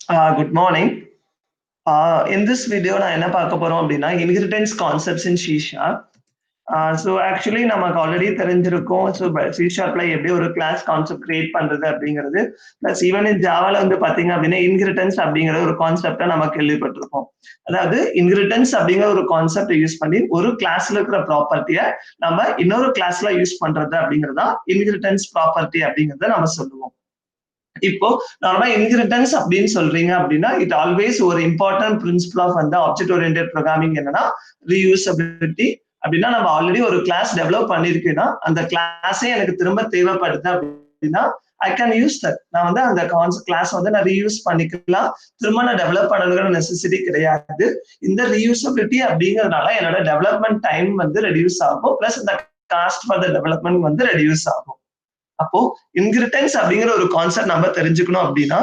Good morning. In this video நான் என்ன பார்க்க போறோம் அப்படின்னா inheritance concepts in C sharp. So actually நமக்கு ஆல்ரெடி தெரிஞ்சிருக்கும். ஸோ சி ஷார்ப்ல எப்படி ஒரு கிளாஸ் கான்செப்ட் கிரியேட் பண்றது அப்படிங்கிறது. பிளஸ் ஈவன் இன் ஜாவால வந்து பாத்தீங்க அப்படின்னா இன்ஹெரிட்டன்ஸ் அப்படிங்கிற ஒரு கான்செப்டை நம்ம கேள்விப்பட்டிருப்போம். அதாவது இன்ஹெரிட்டன்ஸ் அப்படிங்கிற ஒரு கான்செப்ட் யூஸ் பண்ணி ஒரு கிளாஸ்ல இருக்கிற ப்ராப்பர்ட்டியை நம்ம இன்னொரு கிளாஸ்ல யூஸ் பண்றது அப்படிங்கிறதா இன்ஹெரிட்டன்ஸ் ப்ராப்பர்ட்டி அப்படிங்கிறத நம்ம சொல்லுவோம். இப்போ நார்மலா இன்ஹெரிட்டன்ஸ் அப்படின்னு சொல்றீங்க அப்படின்னா இட் ஆல்வேஸ் ஒரு இம்பார்ட்டன்ட் பிரின்சிபல் ஆஃப் வந்து ஆப்ஜெக்ட் ஓரியன்டட் ப்ரோக்ராமிங் என்னன்னா ரீயூசபிலிட்டி. அப்படின்னா நம்ம ஆல்ரெடி ஒரு கிளாஸ் டெவலப் பண்ணிருக்கேன்னா அந்த கிளாஸே எனக்கு திரும்ப தேவைப்படுது அப்படின்னா ஐ கேன் யூஸ் தட். நான் வந்து அந்த கிளாஸ் வந்து நான் ரீயூஸ் பண்ணிக்கலாம். திரும்ப நான் டெவலப் பண்ணணுங்கிற நெசசிட்டி கிடையாது. இந்த ரீயூசபிலிட்டி அப்படிங்கறதுனால என்னோட டெவலப்மெண்ட் டைம் வந்து ரெடியூஸ் ஆகும். பிளஸ் இந்த காஸ்ட் ஃபார் த டெவலப்மெண்ட் வந்து ரெடியூஸ் ஆகும். அப்போ இன்ஹெரிட்டன்ஸ் அப்படிங்கிற ஒரு கான்செப்ட் நம்ம தெரிஞ்சுக்கணும் அப்படின்னா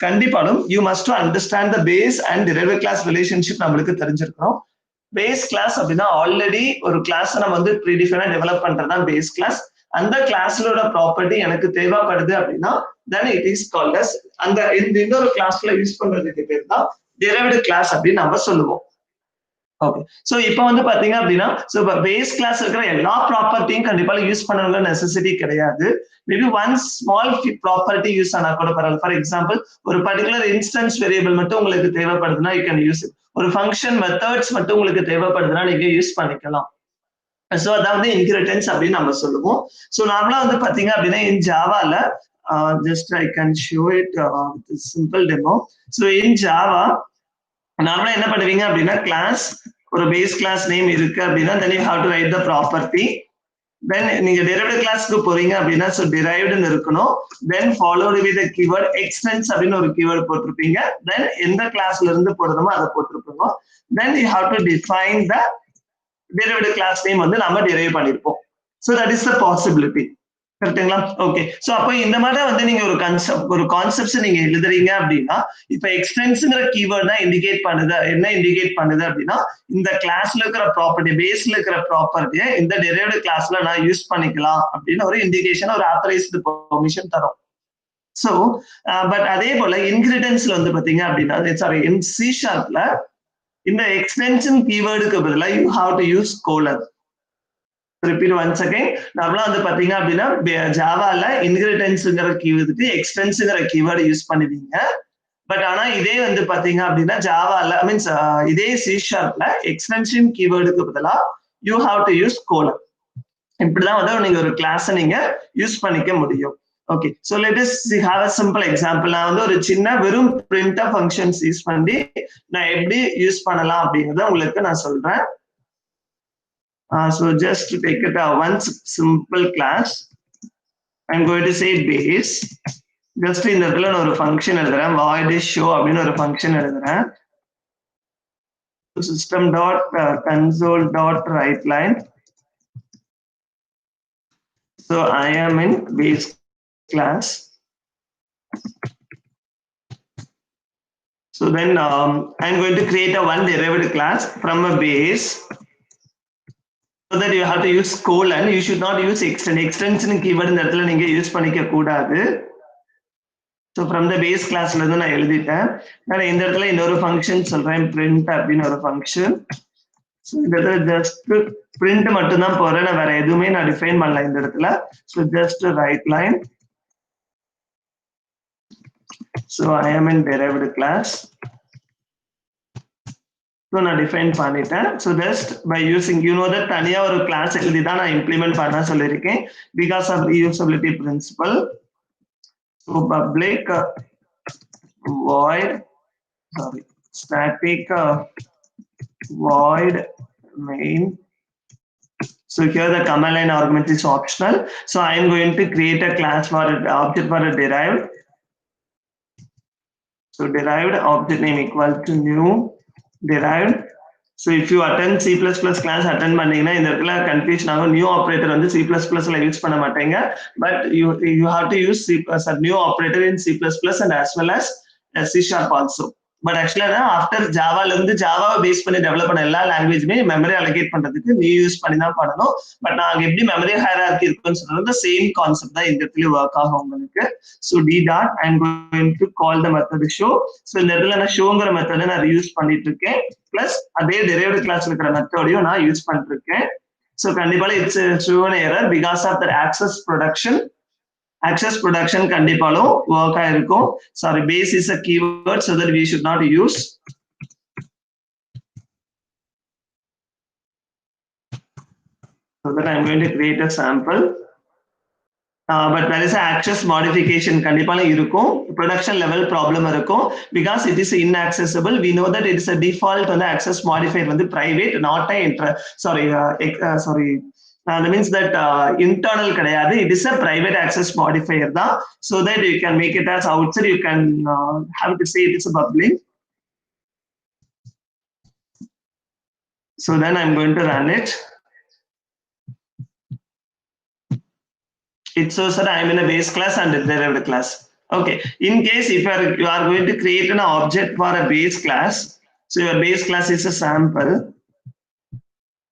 கண்டிப்பாலும் you must to understand the base and derived class relationship நம்மளுக்கு தெரிஞ்சிருக்கணும். பேஸ் கிளாஸ் அப்படின்னா ஆல்ரெடி ஒரு கிளாஸ் நம்ம வந்து ப்ரீடிஃபைனா டெவலப் பண்றதுதான் பேஸ் கிளாஸ். அந்த கிளாஸ்லோட ப்ராப்பர்ட்டி எனக்கு தேவைப்படுது அப்படின்னா then it is called as அந்த இன்னொரு கிளாஸ்ல யூஸ் பண்றதுக்கு பேர் தான் டிரைவ்ட் கிளாஸ் அப்படின்னு நம்ம சொல்லுவோம். ஓகே. சோ இப்போ வந்து பாத்தீங்க அப்படின்னா சோ பேஸ் கிளாஸ் இருக்கிற எல்லா ப்ராப்பர்ட்டியும் கண்டிப்பா யூஸ் பண்ணணுங்கிற நெசசிட்டி கிடையாது. Maybe one small property use ஆனா கூட பரவாயில்ல. ஃபார் எக்ஸாம்பிள் ஒரு பர்டிகுலர் இன்ஸ்டன்ஸ் வேரியபிள் மட்டும் உங்களுக்கு தேவைப்படுதுன்னா யூ கேன் யூஸ் இட். ஒரு ஃபங்க்ஷன் மெத்தட்ஸ் மட்டும் உங்களுக்கு தேவைப்படுதுன்னா நீங்க யூஸ் பண்ணிக்கலாம். சோ அதாவது இன்ஹெரிட்டன்ஸ் அப்படின்னு நம்ம சொல்லுவோம். சோ நார்மலா வந்து பாத்தீங்க அப்படின்னா இன் ஜாவால just I can show it simple demo. So in Java நார்மலா என்ன பண்ணுவீங்க அப்படின்னா கிளாஸ் ஒரு பேஸ் கிளாஸ் நேம் இருக்கு அப்படின்னா then you have to write the property. then நீங்க derived கிளாஸ்க்கு போறீங்க அப்படின்னா so derived இருக்கணும். then followed with the keyword extends அப்படின்னு ஒரு keyword போட்டிருப்பீங்க. then எந்த கிளாஸ்ல இருந்து போடுறோமோ அதை போட்டிருப்போம். then you have to define the derived class name வந்து நம்ம derive பண்ணிருப்போம். so that is the possibility. கரெக்ட்டுங்களா? ஓகே. சோ அப்ப இந்த மாதிரி வந்து நீங்க ஒரு கான்செப்ட்ஸ் நீங்க எழுதுறீங்க அப்படின்னா இப்ப எக்ஸ்டென்ஸ்ங்கிற கீவேர்ட் தான் இண்டிகேட் பண்ணுது. என்ன இண்டிகேட் பண்ணுது அப்படின்னா இந்த கிளாஸ்ல இருக்கிற ப்ராப்பர்ட்டி பேஸ்ல இருக்கிற ப்ராப்பர்ட்டியை இந்த டெரைவ்டு கிளாஸ்ல நான் யூஸ் பண்ணிக்கலாம் அப்படின்னு ஒரு இண்டிகேஷன் ஒரு ஆத்தரைஸ்டு பெர்மிஷன் தரும். சோ பட் அதே போல இன்ஹெரிட்டன்ஸ்ல வந்து பாத்தீங்க அப்படின்னா சாரி இன் சி ஷார்ப்ல இந்த எக்ஸ்டென்ஷன் கீவேர்டுக்கு பதிலா you have to use colon. Repeat once again. நார்மலா வந்து பாத்தீங்க அப்படின்னா ஜாவால இன்ஹெரிட்டன்ஸ்ங்கிற கீவேர்டுக்கு எக்ஸ்டென்ஸ்ங்கிற கீவேர்டு யூஸ் பண்ணுவீங்க. பட் ஆனா இதே வந்து பாத்தீங்க அப்படின்னா ஜாவால மீன்ஸ் இதே சி ஷார்ப்ல எக்ஸ்டென்ஷன் கீவேர்டுக்கு பதிலா you have to use colon. இப்படிதான் வந்து நீங்க ஒரு கிளாஸை நீங்க யூஸ் பண்ணிக்க முடியும். Okay. So let us have a simple example. நான் வந்து ஒரு சின்ன வெறும் printf functions யூஸ் பண்ணி நான் எப்படி யூஸ் பண்ணலாம் அப்படிங்கறத உங்களுக்கு நான் சொல்றேன். So just to take it one simple class, I'm going to say base. Just இந்த இடத்துல நான் ஒரு ஃபங்க்ஷன் எழுதுறேன். void show அப்படின்னு ஒரு ஃபங்க்ஷன் எழுதுறேன். system dot console dot writeline. So I am in base class. So then I'm going to create a one derived class from a base. So that you have to use colon. You should not use extension keyword இந்த இடத்துல நீங்க use பண்ணிக்க கூடாது. So from the base classல இருந்து நான் எழுதிட்டேன். நான் இந்த இடத்துல இன்னொரு ஃபங்க்ஷன் சொல்றேன் print அப்படின்னு ஒரு ஃபங்க்ஷன். So இந்த இடத்துல just print மட்டும் தான் போறேன். நான் வேற எதுவுமே நான் டிஃபைன் பண்ணல இந்த இடத்துல. So just write line. So I am in derived class. So நான் டிஃபைன் பண்ணிட்டேன். So just by using that தனியா ஒரு கிளாஸ் எழுதி தான் நான் இம்ப்ளிமெண்ட் பண்ண சொல்லியிருக்கேன் because of reusability principle. So public void static void main. So here the command line argument is optional. So I am going to create a class for an object for a derived. So derived object name equal to new derived. So if you attend C++ class attend பண்ணீங்கன்னா இந்த இடத்துல confusion ஆகும். New operator வந்து C++ ல use பண்ண மாட்டீங்க. But you have to use new operator in C++ and as well as C# also. But ஆக்சுவலா after ஜாவால இருந்து ஜாவாவை பேஸ் பண்ணி டெவலப் பண்ண எல்லா லாங்குவேஜுமே மெமரி அலோகேட் பண்றதுக்கு நீ யூஸ் பண்ணி தான் பண்ணணும். பட் நாங்க எப்படி மெமரி ஹைரார்கி இருக்குன்னு சொல்றது சேம் கான்செப்ட் தான் இந்த இடத்துல ஒர்க் ஆகும் உங்களுக்கு. So T dot I am going to call the method show. So இந்த இடத்துல நான் ஷோங்கிற மெத்தடை நான் யூஸ் பண்ணிட்டு இருக்கேன். பிளஸ் அதே டெரைவ்டு கிளாஸ் இருக்கிற மெத்தடையும் நான் யூஸ் பண்ணிட்டு இருக்கேன். ஸோ கண்டிப்பா it's shown error because of the access production கண்டிப்பாலும் ஒர்க் ஆயிருக்கும். Sorry, base is a keyword so that we should not use. So that I'm going to create a sample. But there is an access modification கண்டிப்பாலும் இருக்கும். Production level problem இருக்கும். Because it is inaccessible. We know that it is a default on the access modifier வந்து private, not a that means that internal கிடையாது. It is a private access modifier தான். So that you can make it as outside. You can have to say it is a public. So then I'm going to run it. It shows that I am in a base class and a derived class. Okay. In case if you are going to create an object for a base class, so your base class is a sample.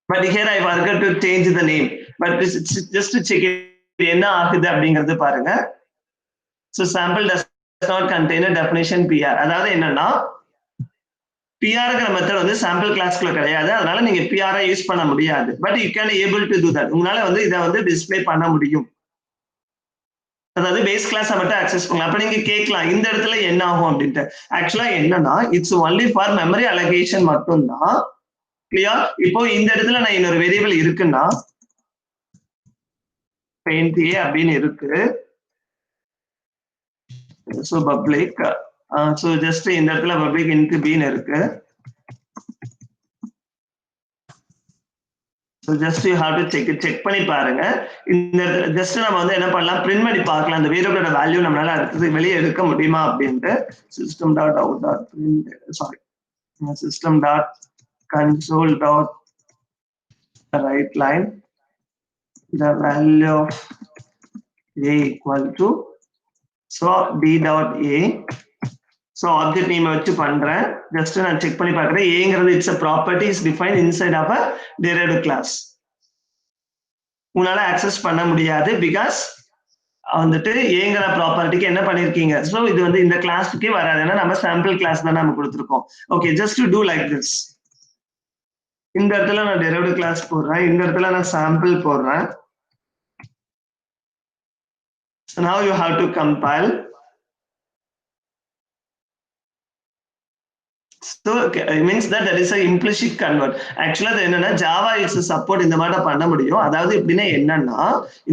But here I forgot to change the name. But it's just to check it என்ன ஆகுது அப்படிங்கிறது பாருங்க. So sample does not contain a definition PR. அதாவது என்னன்னா PRங்கிற method வந்து sample கிளாஸ்க்குள்ள கிடையாது. அதனால நீங்க PR யூஸ் பண்ண முடியாது. But you can able to to that. உங்களால வந்து இதை வந்து டிஸ்ப்ளே பண்ண முடியும். அதாவது பேஸ் கிளாஸ் மட்டும் அக்சஸ் பண்ணலாம். அப்ப நீங்க கேட்கலாம் இந்த இடத்துல என்ன ஆகும் அப்படின்ட்டு. ஆக்சுவலா என்னன்னா it's only for memory allocation மட்டும்தான். கிளியர்? இப்போ இந்த இடத்துல நான் இன்னொரு வேரியபிள் இருக்குன்னா பெயிண்ட் ஏ அப்படின்னு இருக்கு. ஸோ பப்ளிக் ஸோ ஜஸ்ட் இந்த இடத்துல பப்ளிக் இன்ட்டு பின்னு இருக்கு. So just you have to check பண்ணி பாருங்க. இந்த ஜஸ்ட் நம்ம வந்து என்ன பண்ணலாம், பிரிண்ட் பண்ணி பார்க்கலாம் அந்த வேரியபிளோட வேல்யூ நம்மளால அடுத்து வெளியே எடுக்க முடியுமா அப்படின்ட்டு. system.out.console.writeline the value of a equal to d.a. So object name வச்சு பண்றேன். ஜஸ்ட் நான் செக் பண்ணி பார்க்கிறேன். ஏங்கிறது it's a property is defined inside of a derived class. உங்களால ஆக்சஸ் பண்ண முடியாது பிகாஸ் வந்துட்டு ஏங்கிற ப்ராப்பர்ட்டிக்கு என்ன பண்ணிருக்கீங்க. ஸோ இது வந்து இந்த கிளாஸுக்கே வராது. ஏன்னா நம்ம சாம்பிள் கிளாஸ் தான் நம்ம கொடுத்துருக்கோம். Okay, just to do like this. இந்த இடத்துல நான் டெரைவ்டு கிளாஸ் போடுறேன். இந்த இடத்துல நான் சாம்பிள் போடுறேன். So now you have to compile. So it means that there is a implicit convert. Actually அது என்னன்னா ஜாவா இஸ் சப்போர்ட் இந்த மாதிரி பண்ண முடியும். அதாவது எப்படின்னா என்னன்னா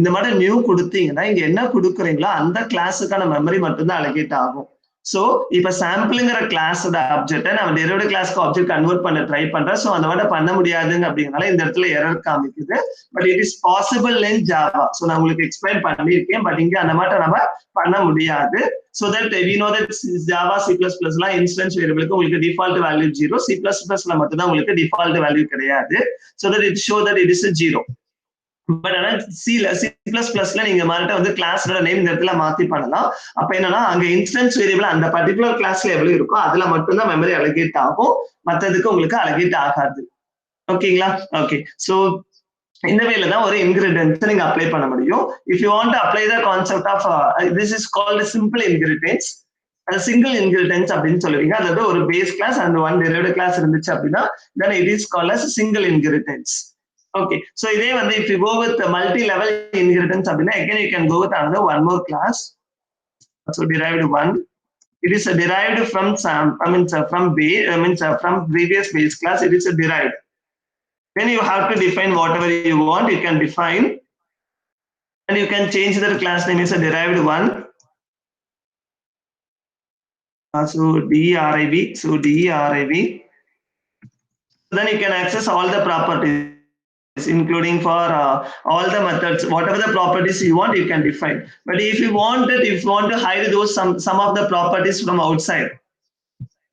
இந்த மாதிரி நியூ கொடுத்தீங்கன்னா இங்க என்ன கொடுக்குறீங்களோ அந்த கிளாஸுக்கான மெமரி மட்டும்தான் அலோகேட் ஆகும். ஸோ இப்போ சாம்பிள்ங்கிற கிளாஸோட ஆப்ஜெக்டை நம்ம டெரைவ்டு கிளாஸ்க்கு ஆப்ஜெக்ட் கன்வெர்ட் பண்ண ட்ரை பண்றோம். ஸோ அந்த மாதிரி பண்ண முடியாதுங்க அப்படிங்கறனால இந்த இடத்துல எரர் காமிக்குது. But it is possible in Java. So நான் உங்களுக்கு எக்ஸ்பிளைன் பண்ணியிருக்கேன். பட் இங்க அந்த மாதிரி நம்ம பண்ண முடியாது. So that we know that Java, C++ லாம் instance variable உங்களுக்கு default value 0, C++ ல மட்டும் தான் உங்களுக்கு default value கிடையாது. So that it show that it is a 0. But ஆனா C++ ல நீங்க மாறிட்ட வந்து கிளாஸோட நேம் இந்த இடத்துல மாத்தி பண்ணலாம். அப்ப என்னன்னா அங்க இன்ஸ்டன்ஸ் வேரியபிள் அந்த பர்டிகுலர் கிளாஸ்ல எவ்வளவு இருக்கோ அதுல மட்டும் தான் மெமரி அலோகேட் ஆகும். மத்ததுக்கு உங்களுக்கு அலோகேட் ஆகாது. ஓகேங்களா? ஓகே. சோ இந்த வேல தான் ஒரு இன்கிரிடியன்ஸ் நீங்க அப்ளை பண்ண முடியும். If you want to apply the concept of this is called simple ingredients. அது சிங்கிள் இன்கிரிடியன்ஸ் அப்படின்னு சொல்லுவீங்க. அதாவது ஒரு base class and one derived class இருந்துச்சு அப்படின்னா then it is called as single inheritance. Okay, so இதே வந்து if you go with multi level inheritance அப்படின்னா again you can go with another one more class. So derived one, it is derived from from previous base class. It is derived. Then you have to define whatever you want. You can define and you can change the class name is a derived one. So DRIV. Then you can access all the properties, including for all the methods, whatever the properties you want, you can define. But if you want to hide those some of the properties from outside.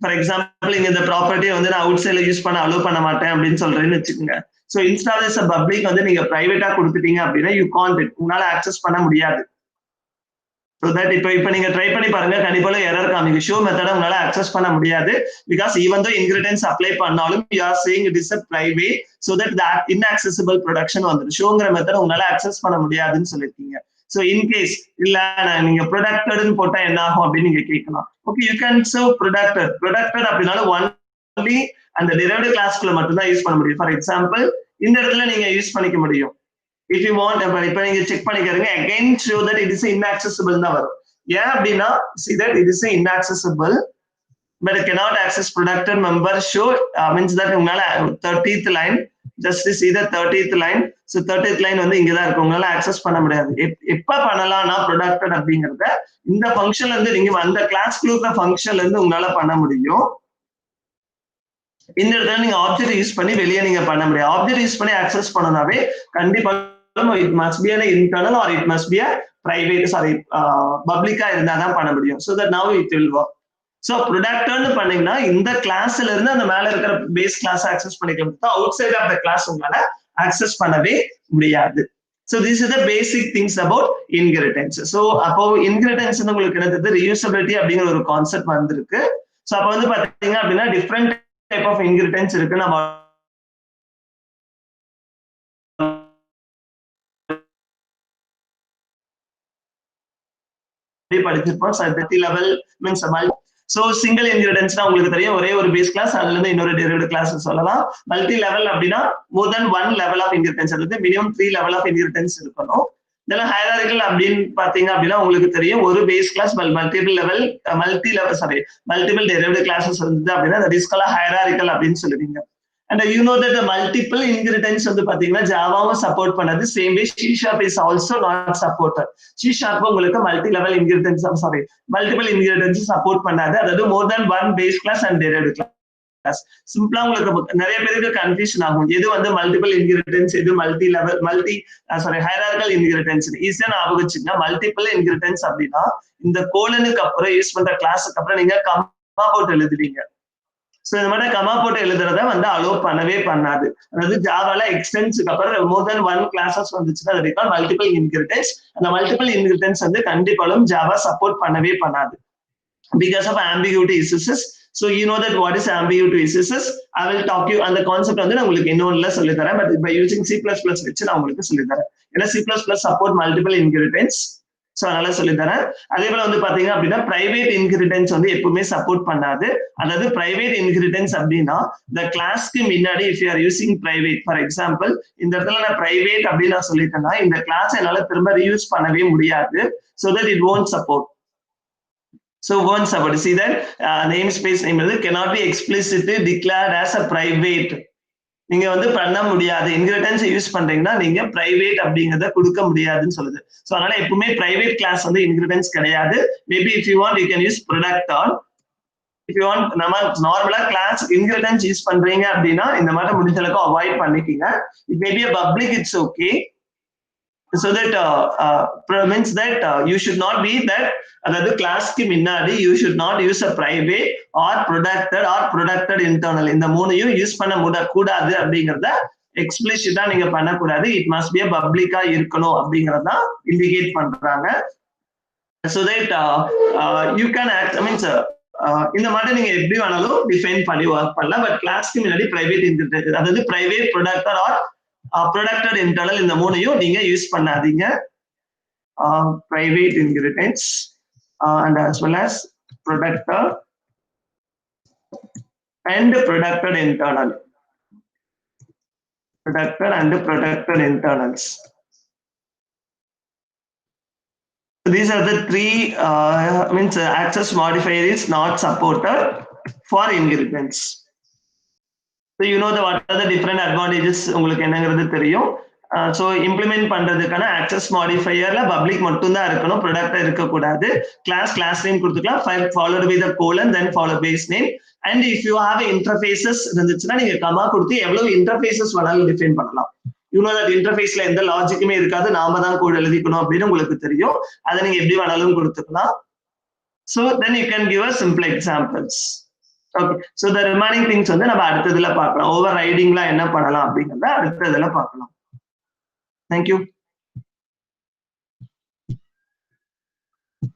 For example, இங்க இந்த property வந்து நான் out சைட்ல use பண்ண allow பண்ண மாட்டேன் அப்படின்னு சொல்றேன்னு வச்சுக்கோங்க. ஸோ இன்ஸ்டால் அஸ் பப்ளிக் வந்து நீங்க பிரைவேட்டா கொடுத்துட்டீங்க அப்படின்னா யூ கான்ட், உங்களால ஆக்சஸ் பண்ண முடியாது. So that இப்ப நீங்க ட்ரை பண்ணி பாருங்க, கண்டிப்பா எரர் காமிக்கும். ஷோ மெத்தட உங்களால அக்சஸ் பண்ண முடியாது. Because even though ingredients apply பண்ணாலும் you are saying it is a private, so that inaccessible production வந்துரும். ஷோங்கிற மெத்தட உங்களால அக்சஸ் பண்ண முடியாதுன்னு சொல்லிருக்கீங்க. So in case இல்ல நீங்க ப்ரொடக்டட்னு போட்டா என்ன ஆகும் அப்படின்னு நீங்க கேட்கலாம். Okay, you can serve producted அப்படினாலும் only அந்த derived classக்குள்ள மட்டும் தான் யூஸ் பண்ண முடியும். For example, இந்த இடத்துல நீங்க யூஸ் பண்ணிக்க முடியும். If you want, இப்ப நீங்க செக் பண்ணிக்கிறீங்க, again show that it is inaccessible தான் வரும். ஏன் அப்படின்னா see that it is inaccessible but it cannot access producted member show means that உங்களால 30th line just see the 30th line. So 30th line வந்து இங்க தான் இருக்கு, உங்களால அக்சஸ் பண்ண முடியாது. எப்ப பண்ணலாம்னா producted அப்படிங்கறத இந்த ஃபங்க்ஷன்ல இருந்து நீங்க அந்த கிளாஸ்க்குள்ள இருக்க ஃபங்க்ஷன்ல இருந்து உங்களால பண்ண முடியும். இந்த இடத்துல நீங்க ஆப்ஜெக்ட் யூஸ் பண்ணி வெளியே நீங்க பண்ண முடியாது. ஆப்ஜெக்ட் யூஸ் பண்ணி அக்சஸ் பண்ணனாவே கண்டிப்பா it must be an internal or it must be a private, public இருந்தா தான் பண்ண முடியும். So that now it will work. So producted பண்ணீங்கன்னா இந்த கிளாஸ்ல இருந்து அந்த மேல இருக்கிற பேஸ் கிளாஸ் அக்சஸ் பண்ணிக்கலாம். outside of the class உங்களால அக்சஸ் பண்ணவே முடியாது. So these are the basic things about inheritance. So அப்போ inheritance உங்களுக்கு என்னது reusability அப்படிங்கிற ஒரு கான்செப்ட் வந்திருக்கு. So அப்போ வந்து பாத்தீங்க அப்படின்னா different type of inheritance இருக்கு. நம்ம படிச்சிருப்போம். லெவல் மீன்ஸ் சோ சிங்கிள் இன்ஹெரிடன்ஸ்னா உங்களுக்கு தெரியும், ஒரே ஒரு பேஸ் கிளாஸ் அதுல இருந்து இன்னொரு டெரிவேட்டிவ் கிளாஸ் சொல்லலாம். மல்டி லெவல் அப்படின்னா more then one level of inheritance, அதாவது மினிமம் 3 லெவல் ஆஃப் இன்ஹெரிடன்ஸ் இருக்கணும். இதெல்லாம் ஹைரார்கிக்கல் அப்படின்னு பாத்தீங்க அப்படின்னா உங்களுக்கு தெரியும், ஒரு base class multiple derivative classes இருந்தது அப்படின்னா தட் இஸ் கால்ட் ஹைரார்கிக்கல் அப்படின்னு சொல்லுவீங்க. And you know that the multiple inheritance வந்து பாத்தீங்கன்னா ஜாவாவும் சப்போர்ட் பண்ணது, same way C# is also not supported. C# உங்களுக்கு மல்டிபிள் இன்ஹெரிடன்ஸ் சப்போர்ட் பண்ணாது, அதாவது more then one base class and derivative class. சிம்பிளா உங்களுக்கு நிறைய பேருக்கு கன்ஃபியூஷன் ஆகும், எது வந்து மல்டிபிள் இன்ஹெரிடன்ஸ், எது ஹைரார்கிக்கல் இன்ஹெரிடன்ஸ். ஈஸியா ஞாபகம் வச்சுக்கோங்க. மல்டிபிள் இன்ஹெரிடன்ஸ் அப்படின்னா இந்த கோலனுக்கு அப்புறம் யூஸ் பண்ற கிளாஸுக்கு அப்புறம் நீங்க கமா போட்டு எழுதுவீங்க. சோ இந்த மாதிரி கமா போட்டு எழுதுறத வந்து அலோ பண்ணவே பண்ணாது. அதாவது ஜாவால எக்ஸ்டென்ஸ்க்கு அப்புறம் மோர் தென் ஒன் கிளாஸஸ் வந்துச்சுன்னா அது கால் மல்டிபிள் இன்ஹெரிடன்ஸ். அந்த மல்டிபிள் இன்ஹெரிடன்ஸ் வந்து கண்டிப்பாலும் ஜாவா சப்போர்ட் பண்ணவே பண்ணாது because of ambiguity issues. So you know that what is ambiguity issues, I will talk you அந்த கான்செப்ட் வந்து நான் உங்களுக்கு இன்னொன்னுல சொல்லி தரேன். பட் by using C++ வச்சு நான் உங்களுக்கு சொல்லி தரேன். ஏன்னா C++ support multiple inheritance, so அதனால சொல்லி தரேன். அதே போல வந்து பாத்தீங்க அப்படின்னா பிரைவேட் இன்ஹெரிடன்ஸ் வந்து எப்பவுமே சப்போர்ட் பண்ணாது. அதாவது பிரைவேட் இன்ஹெரிடன்ஸ் அப்படின்னா இந்த கிளாஸ்க்கு முன்னாடி if you are using private, for example இந்த இடத்துல நான் பிரைவேட் அப்படின்னு நான் சொல்லிட்டேன்னா இந்த கிளாஸ் என்னால திரும்ப ரீயூஸ் பண்ணவே முடியாது. So that it won't support. So won't support. See that namespace name cannot be explicitly declared as a private. நீங்க வந்து பண்ண முடியாது. இன்ஹெரிடன்ஸ் யூஸ் பண்றீங்கன்னா நீங்க பிரைவேட் அப்படிங்கறத கொடுக்க முடியாதுன்னு சொல்லுது. சோ அதனால எப்பவுமே பிரைவேட் கிளாஸ் வந்து இன்ஹெரிடன்ஸ் கிடையாது. Maybe if you want you can use product on. If you want நம்ம நார்மலா கிளாஸ் இன்ஹெரிடன்ஸ் யூஸ் பண்றீங்க அப்படின்னா இந்த மாதிரி முடிஞ்ச அளவுக்கு அவாய்ட் பண்ணிக்கீங்க. It maybe a public, it's okay. So that means that you should not be that, அதாவது கிளாஸ்க்கு முன்னாடி you should not use a private or producted internal. இந்த மூணையும் யூஸ் பண்ண கூடாது அப்படிங்கறத எக்ஸ்பிளிசிட்டா நீங்க பண்ணக்கூடாது. இட் மஸ்ட் பி பப்ளிக்கா இருக்கணும் அப்படிங்கறத இண்டிகேட் பண்றாங்க. So that you can act, means இந்த மாதிரி நீங்க எப்படி வேணாலும் டிஃபைன் பண்ணி ஒர்க் பண்ணலாம். பட் கிளாஸ்க்கு முன்னாடி பிரைவேட் இன்ஹெரிடன்ஸ், அதாவது private protector or protected internal இந்த மூணையும் நீங்க யூஸ் பண்ணாதீங்க. Private inheritance and as well as productor and producted internal. Producted and producted internals. These are the three access modifier is not supported for inheritance. So you know what are the different advantages உங்களுக்கு என்னங்கிறது தெரியும். So implement பண்றதுக்கான access மாடிஃபையர்ல public மட்டும் தான் இருக்கணும், product இருக்க கூடாது. Class name கொடுத்துக்கலாம், followed by the colon, then followed by base name. And if you have interfaces இருந்துச்சுன்னா நீங்க கமா கொடுத்து எவ்வளவு இன்டர்ஃபேசஸ் வேணாலும் டிஃபைன் பண்ணலாம். You know that interfaceல எந்த லாஜிக்குமே இருக்காது, நாம தான் கோட் எழுதிக்கணும் அப்படின்னு உங்களுக்கு தெரியும். அதை நீங்க எப்படி வேணாலும் கொடுத்துக்கலாம். So then you can give us simple examples. Okay, so the remaining things வந்து நம்ம அடுத்ததுல பார்க்கலாம். ஓவர் ரைடிங்லாம் என்ன பண்ணலாம் அப்படிங்கறத அடுத்ததுல பார்க்கலாம். Thank you.